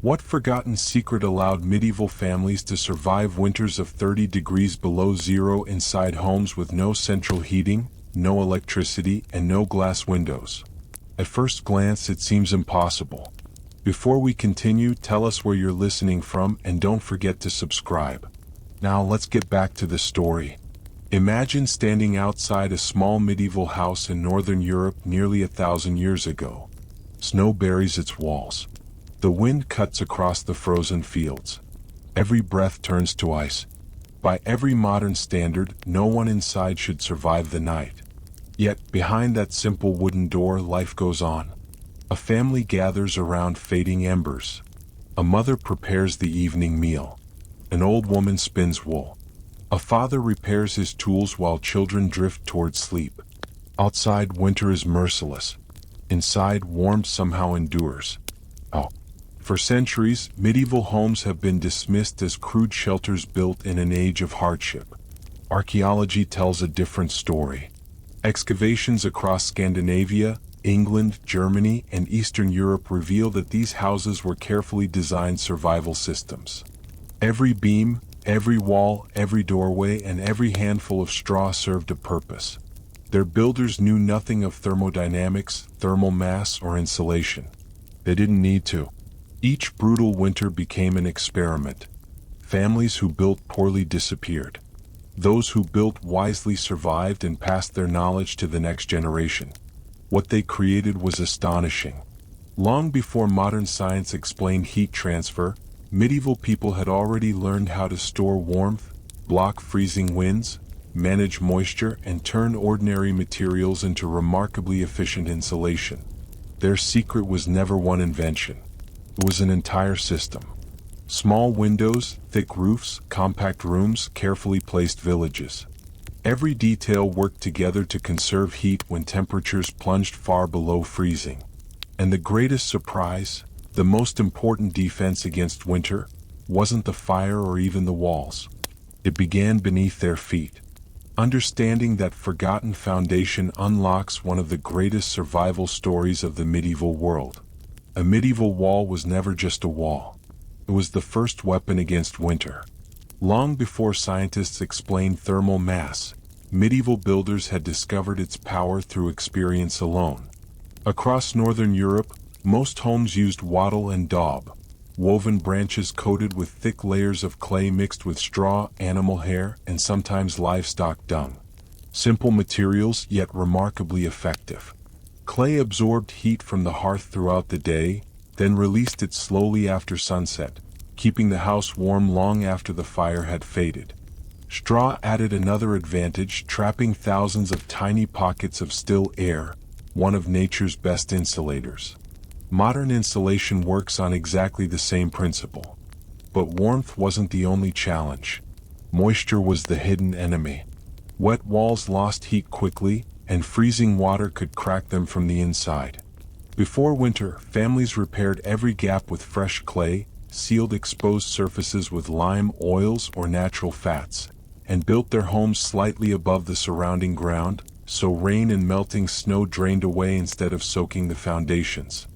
What forgotten secret allowed medieval families to survive winters of 30 degrees below zero inside homes with no central heating, no electricity, and no glass windows? At first glance, it seems impossible. Before we continue, tell us where you're listening from and don't forget to subscribe. Now let's get back to the story. Imagine standing outside a small medieval house in northern Europe nearly 1,000 years ago. Snow buries its walls. The wind cuts across the frozen fields. Every breath turns to ice. By every modern standard, no one inside should survive the night. Yet, behind that simple wooden door, life goes on. A family gathers around fading embers. A mother prepares the evening meal. An old woman spins wool. A father repairs his tools while children drift toward sleep. Outside, winter is merciless. Inside, warmth somehow endures. For centuries, medieval homes have been dismissed as crude shelters built in an age of hardship. Archaeology tells a different story. Excavations across Scandinavia, England, Germany, and Eastern Europe reveal that these houses were carefully designed survival systems. Every beam, every wall, every doorway, and every handful of straw served a purpose. Their builders knew nothing of thermodynamics, thermal mass, or insulation. They didn't need to. Each brutal winter became an experiment. Families who built poorly disappeared. Those who built wisely survived and passed their knowledge to the next generation. What they created was astonishing. Long before modern science explained heat transfer, medieval people had already learned how to store warmth, block freezing winds, manage moisture, and turn ordinary materials into remarkably efficient insulation. Their secret was never one invention. It was an entire system. Small windows, thick roofs, compact rooms, carefully placed villages. Every detail worked together to conserve heat when temperatures plunged far below freezing. And the greatest surprise, the most important defense against winter, wasn't the fire or even the walls. It began beneath their feet. Understanding that forgotten foundation unlocks one of the greatest survival stories of the medieval world. A medieval wall was never just a wall. It was the first weapon against winter. Long before scientists explained thermal mass, medieval builders had discovered its power through experience alone. Across northern Europe, most homes used wattle and daub, woven branches coated with thick layers of clay mixed with straw, animal hair, and sometimes livestock dung. Simple materials, yet remarkably effective. Clay absorbed heat from the hearth throughout the day, then released it slowly after sunset, keeping the house warm long after the fire had faded. Straw added another advantage, trapping thousands of tiny pockets of still air, one of nature's best insulators. Modern insulation works on exactly the same principle. But warmth wasn't the only challenge. Moisture was the hidden enemy. Wet walls lost heat quickly, and freezing water could crack them from the inside. Before winter, families repaired every gap with fresh clay, sealed exposed surfaces with lime oils or natural fats, and built their homes slightly above the surrounding ground, so rain and melting snow drained away instead of soaking the foundations.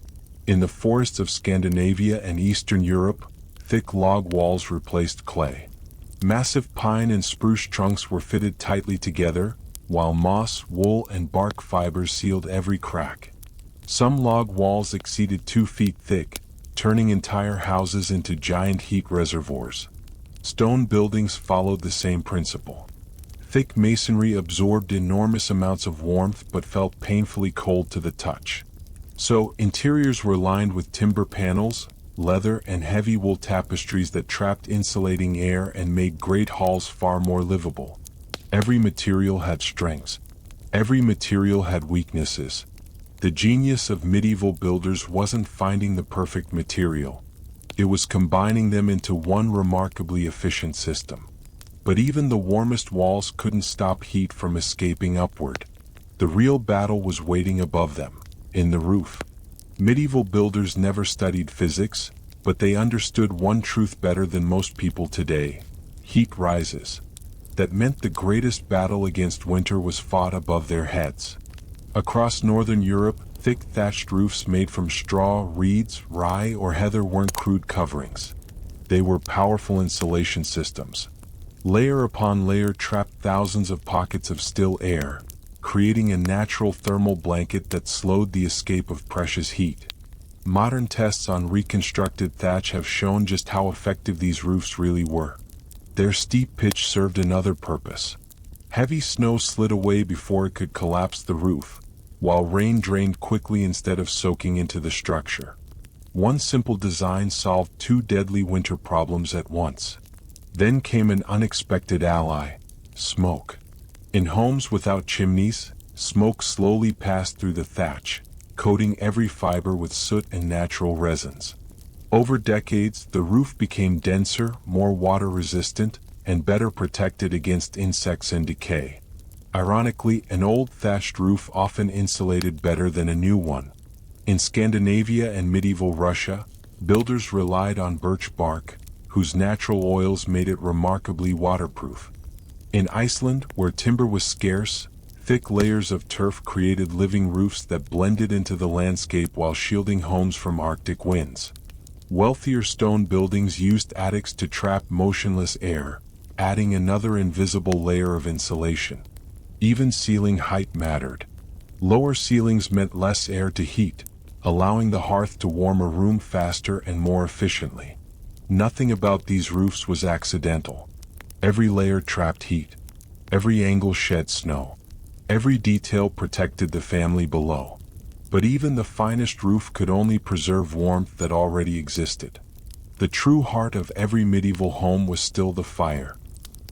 In the forests of Scandinavia and Eastern Europe, thick log walls replaced clay. Massive pine and spruce trunks were fitted tightly together, while moss, wool, and bark fibers sealed every crack. Some log walls exceeded 2 feet thick, turning entire houses into giant heat reservoirs. Stone buildings followed the same principle. Thick masonry absorbed enormous amounts of warmth but felt painfully cold to the touch. So, interiors were lined with timber panels, leather, and heavy wool tapestries that trapped insulating air and made great halls far more livable. Every material had strengths. Every material had weaknesses. The genius of medieval builders wasn't finding the perfect material. It was combining them into one remarkably efficient system. But even the warmest walls couldn't stop heat from escaping upward. The real battle was waiting above them, in the roof. Medieval builders never studied physics, but they understood one truth better than most people today. Heat rises. That meant the greatest battle against winter was fought above their heads. Across northern Europe, Thick thatched roofs made from straw, reeds, rye, or heather weren't crude coverings. They were powerful insulation systems. Layer upon layer trapped thousands of pockets of still air, creating a natural thermal blanket that slowed the escape of precious heat. Modern tests on reconstructed thatch have shown just how effective these roofs really were. Their steep pitch served another purpose. Heavy snow slid away before it could collapse the roof, while rain drained quickly instead of soaking into the structure. One simple design solved two deadly winter problems at once. Then came an unexpected ally: smoke. In homes without chimneys, smoke slowly passed through the thatch, coating every fiber with soot and natural resins. Over decades, the roof became denser, more water-resistant, and better protected against insects and decay. Ironically, an old thatched roof often insulated better than a new one. In Scandinavia and medieval Russia, builders relied on birch bark, whose natural oils made it remarkably waterproof. In Iceland, where timber was scarce, thick layers of turf created living roofs that blended into the landscape while shielding homes from Arctic winds. Wealthier stone buildings used attics to trap motionless air, adding another invisible layer of insulation. Even ceiling height mattered. Lower ceilings meant less air to heat, allowing the hearth to warm a room faster and more efficiently. Nothing about these roofs was accidental. Every layer trapped heat. Every angle shed snow. Every detail protected the family below. But even the finest roof could only preserve warmth that already existed. The true heart of every medieval home was still the fire,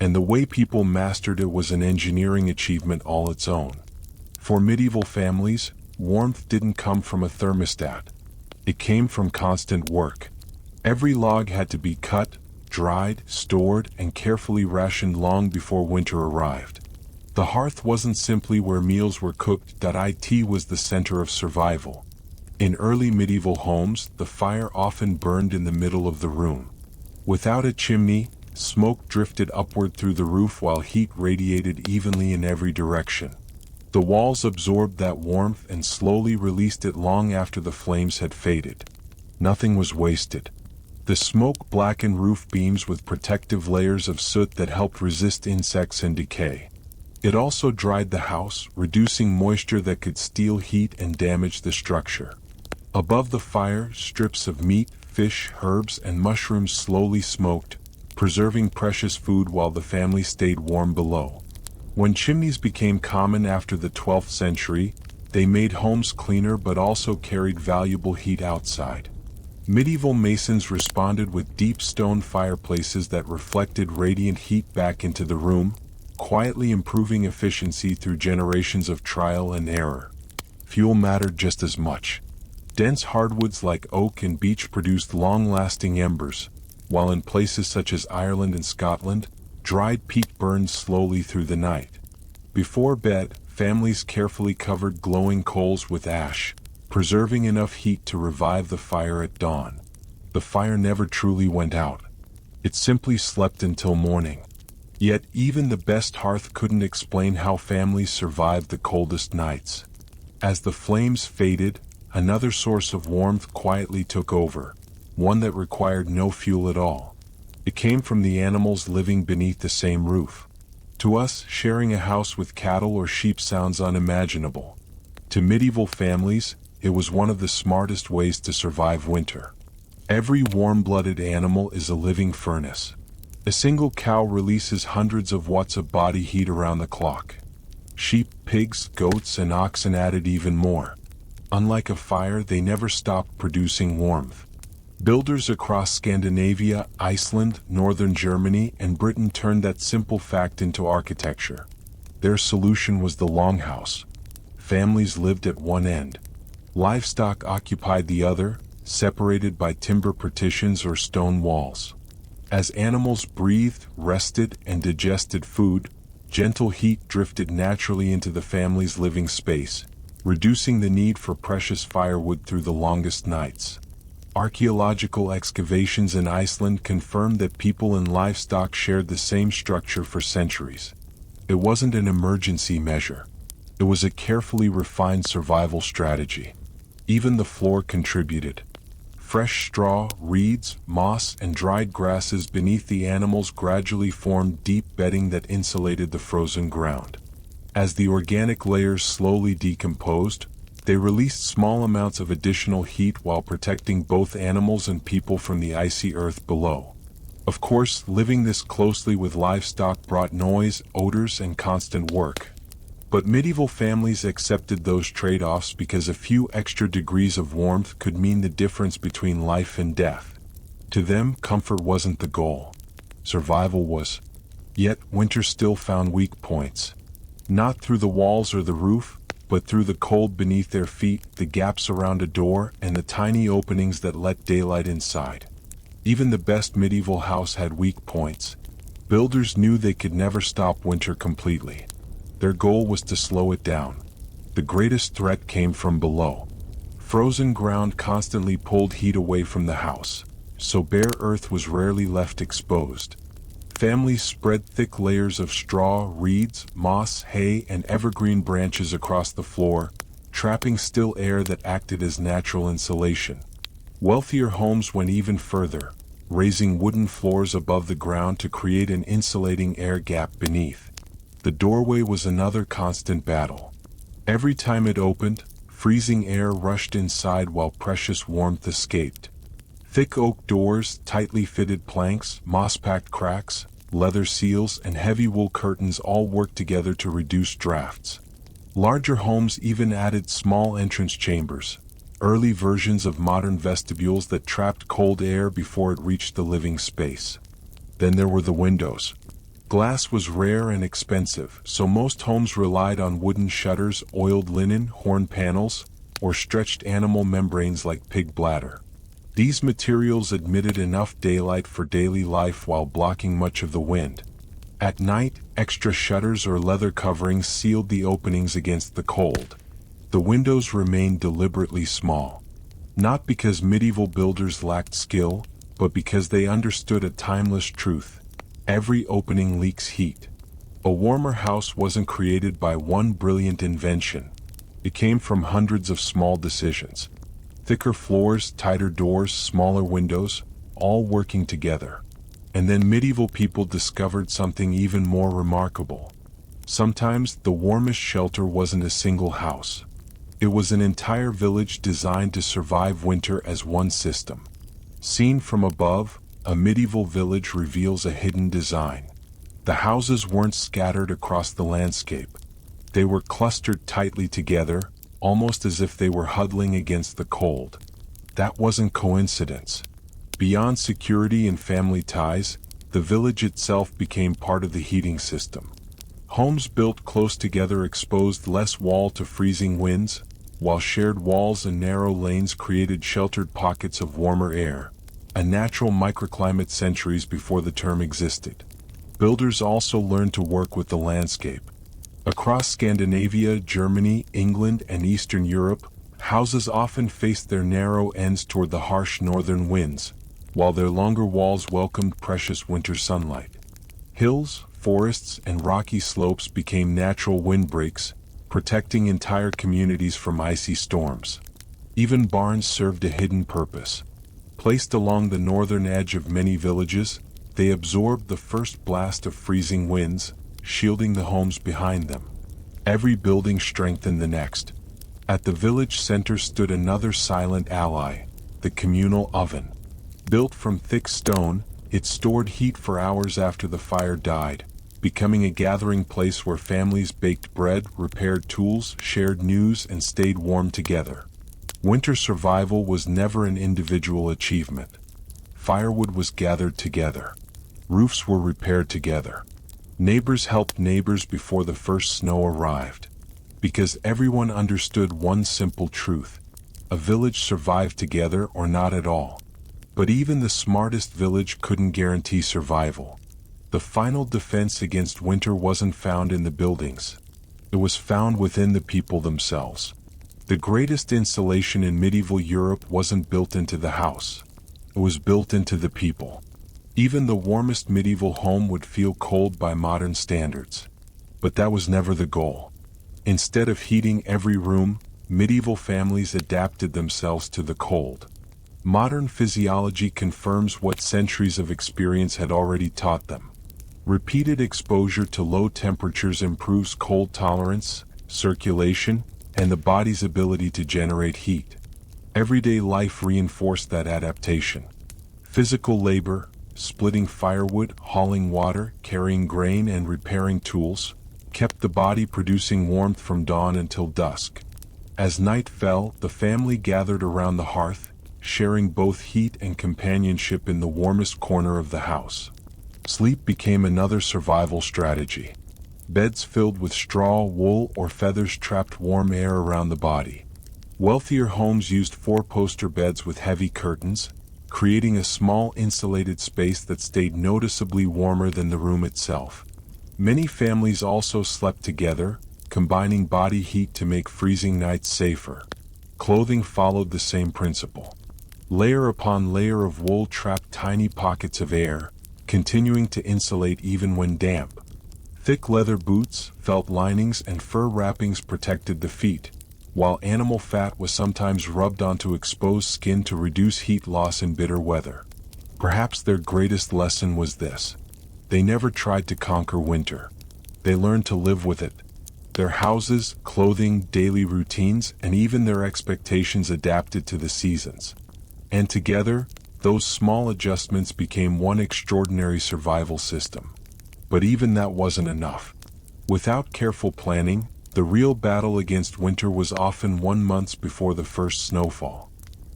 and the way people mastered it was an engineering achievement all its own. For medieval families, warmth didn't come from a thermostat. It came from constant work. Every log had to be cut, dried, stored, and carefully rationed long before winter arrived. The hearth wasn't simply where meals were cooked, it was the center of survival. In early medieval homes, the fire often burned in the middle of the room. Without a chimney, smoke drifted upward through the roof while heat radiated evenly in every direction. The walls absorbed that warmth and slowly released it long after the flames had faded. Nothing was wasted. The smoke blackened roof beams with protective layers of soot that helped resist insects and decay. It also dried the house, reducing moisture that could steal heat and damage the structure. Above the fire, strips of meat, fish, herbs, and mushrooms slowly smoked, preserving precious food while the family stayed warm below. When chimneys became common after the 12th century, they made homes cleaner but also carried valuable heat outside. Medieval masons responded with deep stone fireplaces that reflected radiant heat back into the room, quietly improving efficiency through generations of trial and error. Fuel mattered just as much. Dense hardwoods like oak and beech produced long-lasting embers, while in places such as Ireland and Scotland, dried peat burned slowly through the night. Before bed, families carefully covered glowing coals with ash, preserving enough heat to revive the fire at dawn. The fire never truly went out. It simply slept until morning. Yet even the best hearth couldn't explain how families survived the coldest nights. As the flames faded, another source of warmth quietly took over, one that required no fuel at all. It came from the animals living beneath the same roof. To us, sharing a house with cattle or sheep sounds unimaginable. To medieval families, it was one of the smartest ways to survive winter. Every warm-blooded animal is a living furnace. A single cow releases hundreds of watts of body heat around the clock. Sheep, pigs, goats, and oxen added even more. Unlike a fire, they never stopped producing warmth. Builders across Scandinavia, Iceland, northern Germany, and Britain turned that simple fact into architecture. Their solution was the longhouse. Families lived at one end. Livestock occupied the other, separated by timber partitions or stone walls. As animals breathed, rested, and digested food, gentle heat drifted naturally into the family's living space, reducing the need for precious firewood through the longest nights. Archaeological excavations in Iceland confirmed that people and livestock shared the same structure for centuries. It wasn't an emergency measure. It was a carefully refined survival strategy. Even the floor contributed. Fresh straw, reeds, moss, and dried grasses beneath the animals gradually formed deep bedding that insulated the frozen ground. As the organic layers slowly decomposed, they released small amounts of additional heat while protecting both animals and people from the icy earth below. Of course, living this closely with livestock brought noise, odors, and constant work. But medieval families accepted those trade-offs because a few extra degrees of warmth could mean the difference between life and death. To them, comfort wasn't the goal. Survival was. Yet, winter still found weak points. Not through the walls or the roof, but through the cold beneath their feet, the gaps around a door, and the tiny openings that let daylight inside. Even the best medieval house had weak points. Builders knew they could never stop winter completely. Their goal was to slow it down. The greatest threat came from below. Frozen ground constantly pulled heat away from the house, so bare earth was rarely left exposed. Families spread thick layers of straw, reeds, moss, hay, and evergreen branches across the floor, trapping still air that acted as natural insulation. Wealthier homes went even further, raising wooden floors above the ground to create an insulating air gap beneath. The doorway was another constant battle. Every time it opened, freezing air rushed inside while precious warmth escaped. Thick oak doors, tightly fitted planks, moss-packed cracks, leather seals, and heavy wool curtains all worked together to reduce drafts. Larger homes even added small entrance chambers, early versions of modern vestibules that trapped cold air before it reached the living space. Then there were the windows. Glass was rare and expensive, so most homes relied on wooden shutters, oiled linen, horn panels, or stretched animal membranes like pig bladder. These materials admitted enough daylight for daily life while blocking much of the wind. At night, extra shutters or leather coverings sealed the openings against the cold. The windows remained deliberately small. Not because medieval builders lacked skill, but because they understood a timeless truth. Every opening leaks heat. A warmer house wasn't created by one brilliant invention. It came from hundreds of small decisions. Thicker floors, tighter doors, smaller windows, all working together. And then medieval people discovered something even more remarkable. Sometimes the warmest shelter wasn't a single house. It was an entire village designed to survive winter as one system. Seen from above, a medieval village reveals a hidden design. The houses weren't scattered across the landscape. They were clustered tightly together, almost as if they were huddling against the cold. That wasn't coincidence. Beyond security and family ties, the village itself became part of the heating system. Homes built close together exposed less wall to freezing winds, while shared walls and narrow lanes created sheltered pockets of warmer air. A natural microclimate centuries before the term existed. Builders also learned to work with the landscape. Across Scandinavia, Germany, England, and Eastern Europe, houses often faced their narrow ends toward the harsh northern winds, while their longer walls welcomed precious winter sunlight. Hills, forests, and rocky slopes became natural windbreaks, protecting entire communities from icy storms. Even barns served a hidden purpose. Placed along the northern edge of many villages, they absorbed the first blast of freezing winds, shielding the homes behind them. Every building strengthened the next. At the village center stood another silent ally, the communal oven. Built from thick stone, it stored heat for hours after the fire died, becoming a gathering place where families baked bread, repaired tools, shared news, and stayed warm together. Winter survival was never an individual achievement. Firewood was gathered together. Roofs were repaired together. Neighbors helped neighbors before the first snow arrived. Because everyone understood one simple truth: a village survived together or not at all. But even the smartest village couldn't guarantee survival. The final defense against winter wasn't found in the buildings. It was found within the people themselves. The greatest insulation in medieval Europe wasn't built into the house. It was built into the people. Even the warmest medieval home would feel cold by modern standards. But that was never the goal. Instead of heating every room, medieval families adapted themselves to the cold. Modern physiology confirms what centuries of experience had already taught them. Repeated exposure to low temperatures improves cold tolerance, circulation, and the body's ability to generate heat. Everyday life reinforced that adaptation. Physical labor, splitting firewood, hauling water, carrying grain, and repairing tools, kept the body producing warmth from dawn until dusk. As night fell, the family gathered around the hearth, sharing both heat and companionship in the warmest corner of the house. Sleep became another survival strategy. Beds filled with straw, wool, or feathers trapped warm air around the body. Wealthier homes used four-poster beds with heavy curtains, creating a small insulated space that stayed noticeably warmer than the room itself. Many families also slept together, combining body heat to make freezing nights safer. Clothing followed the same principle. Layer upon layer of wool trapped tiny pockets of air, continuing to insulate even when damp. Thick leather boots, felt linings, and fur wrappings protected the feet, while animal fat was sometimes rubbed onto exposed skin to reduce heat loss in bitter weather. Perhaps their greatest lesson was this: they never tried to conquer winter. They learned to live with it. Their houses, clothing, daily routines, and even their expectations adapted to the seasons. And together, those small adjustments became one extraordinary survival system. But even that wasn't enough. Without careful planning, the real battle against winter was often won months before the first snowfall.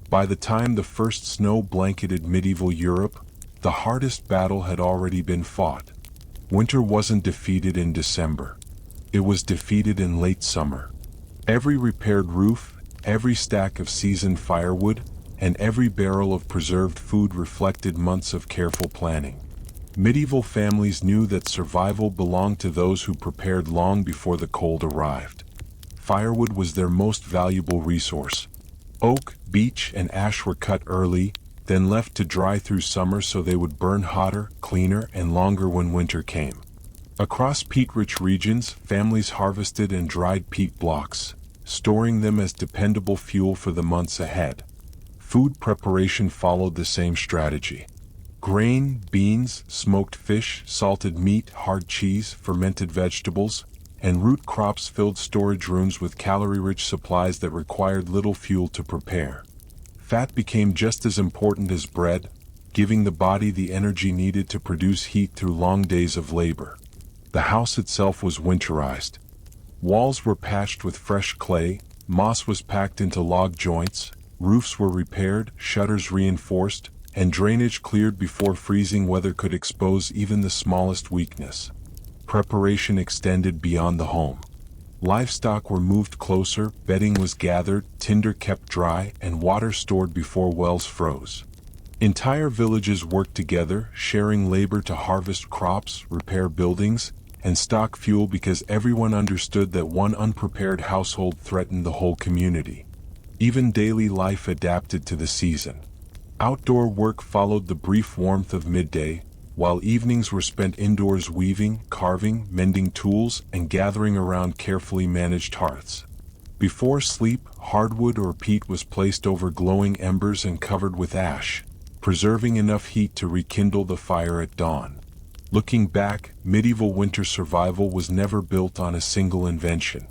By the time the first snow blanketed medieval Europe, the hardest battle had already been fought. Winter wasn't defeated in December. It was defeated in late summer. Every repaired roof, every stack of seasoned firewood, and every barrel of preserved food reflected months of careful planning. Medieval families knew that survival belonged to those who prepared long before the cold arrived. Firewood was their most valuable resource. Oak, beech, and ash were cut early, then left to dry through summer so they would burn hotter, cleaner, and longer when winter came. Across peat-rich regions, families harvested and dried peat blocks, storing them as dependable fuel for the months ahead. Food preparation followed the same strategy. Grain, beans, smoked fish, salted meat, hard cheese, fermented vegetables, and root crops filled storage rooms with calorie-rich supplies that required little fuel to prepare. Fat became just as important as bread, giving the body the energy needed to produce heat through long days of labor. The house itself was winterized. Walls were patched with fresh clay, moss was packed into log joints, roofs were repaired, shutters reinforced, and drainage cleared before freezing weather could expose even the smallest weakness. Preparation extended beyond the home. Livestock were moved closer, bedding was gathered, tinder kept dry, and water stored before wells froze. Entire villages worked together, sharing labor to harvest crops, repair buildings, and stock fuel because everyone understood that one unprepared household threatened the whole community. Even daily life adapted to the season. Outdoor work followed the brief warmth of midday, while evenings were spent indoors weaving, carving, mending tools, and gathering around carefully managed hearths. Before sleep, hardwood or peat was placed over glowing embers and covered with ash, preserving enough heat to rekindle the fire at dawn. Looking back, medieval winter survival was never built on a single invention.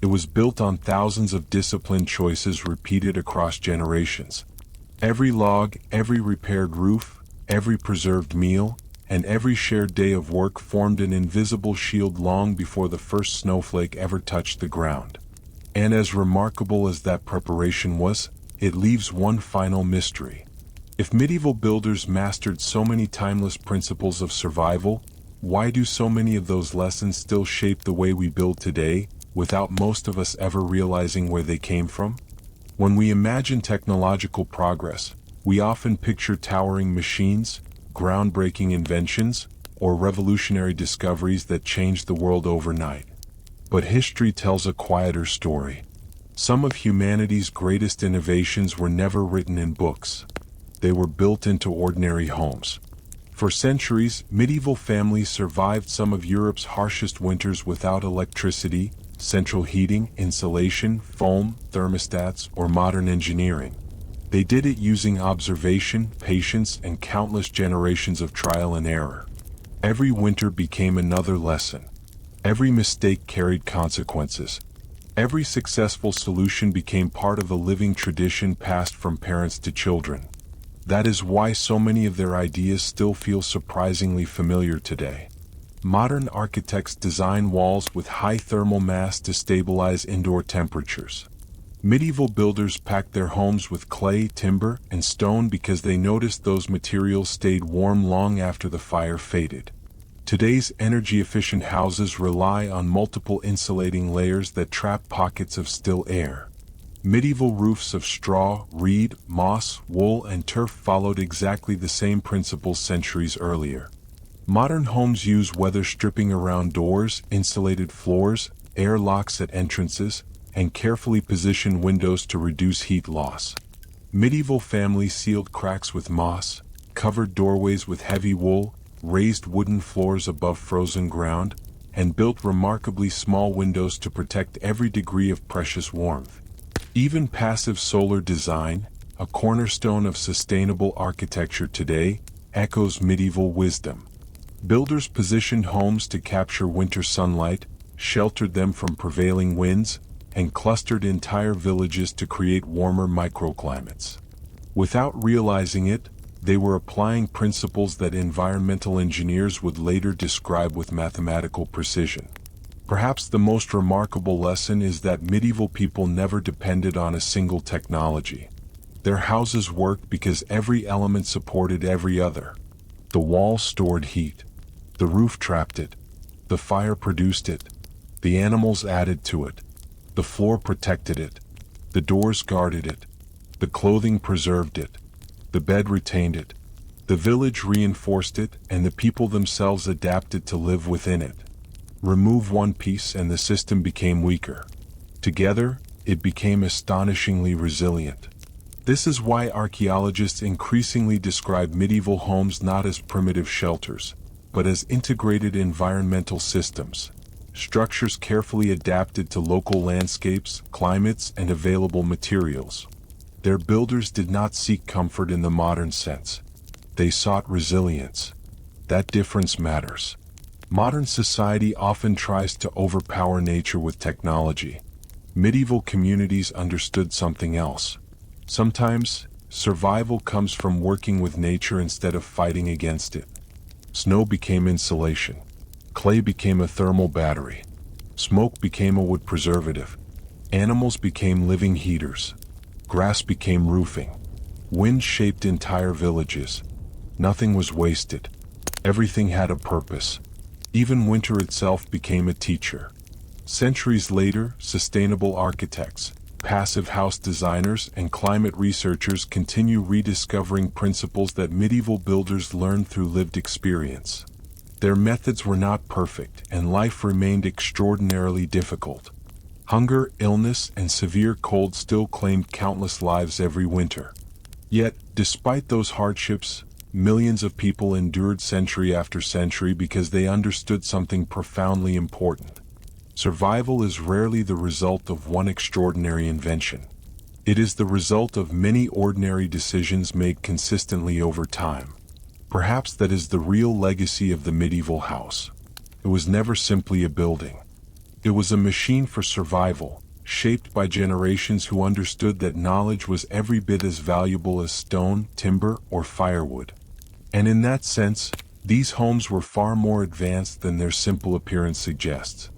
It was built on thousands of disciplined choices repeated across generations. Every log, every repaired roof, every preserved meal, and every shared day of work formed an invisible shield long before the first snowflake ever touched the ground. And as remarkable as that preparation was, it leaves one final mystery. If medieval builders mastered so many timeless principles of survival, why do so many of those lessons still shape the way we build today, without most of us ever realizing where they came from? When we imagine technological progress, we often picture towering machines, groundbreaking inventions, or revolutionary discoveries that changed the world overnight. But history tells a quieter story. Some of humanity's greatest innovations were never written in books. They were built into ordinary homes. For centuries, medieval families survived some of Europe's harshest winters without electricity, central heating, insulation, foam, thermostats, or modern engineering. They did it using observation, patience, and countless generations of trial and error. Every winter became another lesson. Every mistake carried consequences. Every successful solution became part of a living tradition passed from parents to children. That is why so many of their ideas still feel surprisingly familiar today. Modern architects design walls with high thermal mass to stabilize indoor temperatures. Medieval builders packed their homes with clay, timber, and stone because they noticed those materials stayed warm long after the fire faded. Today's energy-efficient houses rely on multiple insulating layers that trap pockets of still air. Medieval roofs of straw, reed, moss, wool, and turf followed exactly the same principles centuries earlier. Modern homes use weather stripping around doors, insulated floors, air locks at entrances, and carefully positioned windows to reduce heat loss. Medieval families sealed cracks with moss, covered doorways with heavy wool, raised wooden floors above frozen ground, and built remarkably small windows to protect every degree of precious warmth. Even passive solar design, a cornerstone of sustainable architecture today, echoes medieval wisdom. Builders positioned homes to capture winter sunlight, sheltered them from prevailing winds, and clustered entire villages to create warmer microclimates. Without realizing it, they were applying principles that environmental engineers would later describe with mathematical precision. Perhaps the most remarkable lesson is that medieval people never depended on a single technology. Their houses worked because every element supported every other. The wall stored heat. The roof trapped it. The fire produced it. The animals added to it. The floor protected it. The doors guarded it. The clothing preserved it. The bed retained it. The village reinforced it, and the people themselves adapted to live within it. Remove one piece and the system became weaker. Together, it became astonishingly resilient. This is why archaeologists increasingly describe medieval homes not as primitive shelters, but as integrated environmental systems. Structures carefully adapted to local landscapes, climates, and available materials. Their builders did not seek comfort in the modern sense. They sought resilience. That difference matters. Modern society often tries to overpower nature with technology. Medieval communities understood something else. Sometimes, survival comes from working with nature instead of fighting against it. Snow became insulation. Clay became a thermal battery. Smoke became a wood preservative. Animals became living heaters. Grass became roofing. Wind shaped entire villages. Nothing was wasted. Everything had a purpose. Even winter itself became a teacher. Centuries later, sustainable architects, passive house designers, and climate researchers continue rediscovering principles that medieval builders learned through lived experience. Their methods were not perfect, and life remained extraordinarily difficult. Hunger, illness, and severe cold still claimed countless lives every winter. Yet, despite those hardships, millions of people endured century after century because they understood something profoundly important. Survival is rarely the result of one extraordinary invention. It is the result of many ordinary decisions made consistently over time. Perhaps that is the real legacy of the medieval house. It was never simply a building. It was a machine for survival, shaped by generations who understood that knowledge was every bit as valuable as stone, timber, or firewood. And in that sense, these homes were far more advanced than their simple appearance suggests.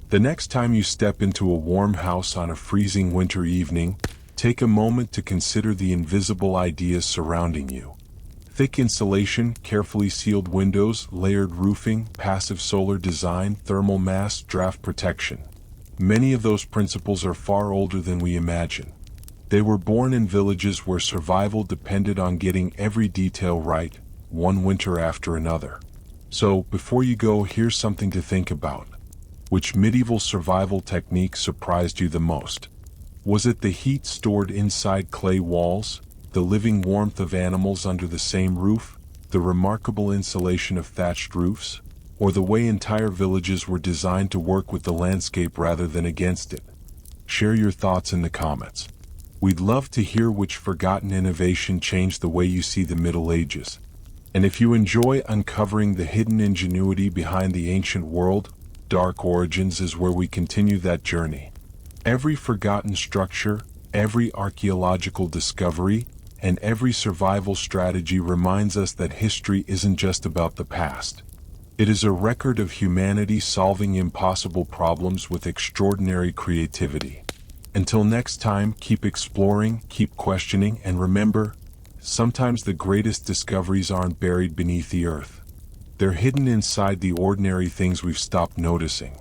The next time you step into a warm house on a freezing winter evening, take a moment to consider the invisible ideas surrounding you. Thick insulation, carefully sealed windows, layered roofing, passive solar design, thermal mass, draft protection. Many of those principles are far older than we imagine. They were born in villages where survival depended on getting every detail right, one winter after another. So, before you go, here's something to think about. Which medieval survival technique surprised you the most? Was it the heat stored inside clay walls, the living warmth of animals under the same roof, the remarkable insulation of thatched roofs? or the way entire villages were designed to work with the landscape rather than against it? Share your thoughts in the comments. We'd love to hear which forgotten innovation changed the way you see the Middle Ages. And if you enjoy uncovering the hidden ingenuity behind the ancient world, Dark Origins is where we continue that journey. Every forgotten structure, every archaeological discovery, and every survival strategy reminds us that history isn't just about the past. It is a record of humanity solving impossible problems with extraordinary creativity. Until next time, keep exploring, keep questioning, and remember, sometimes the greatest discoveries aren't buried beneath the earth. They're hidden inside the ordinary things we've stopped noticing.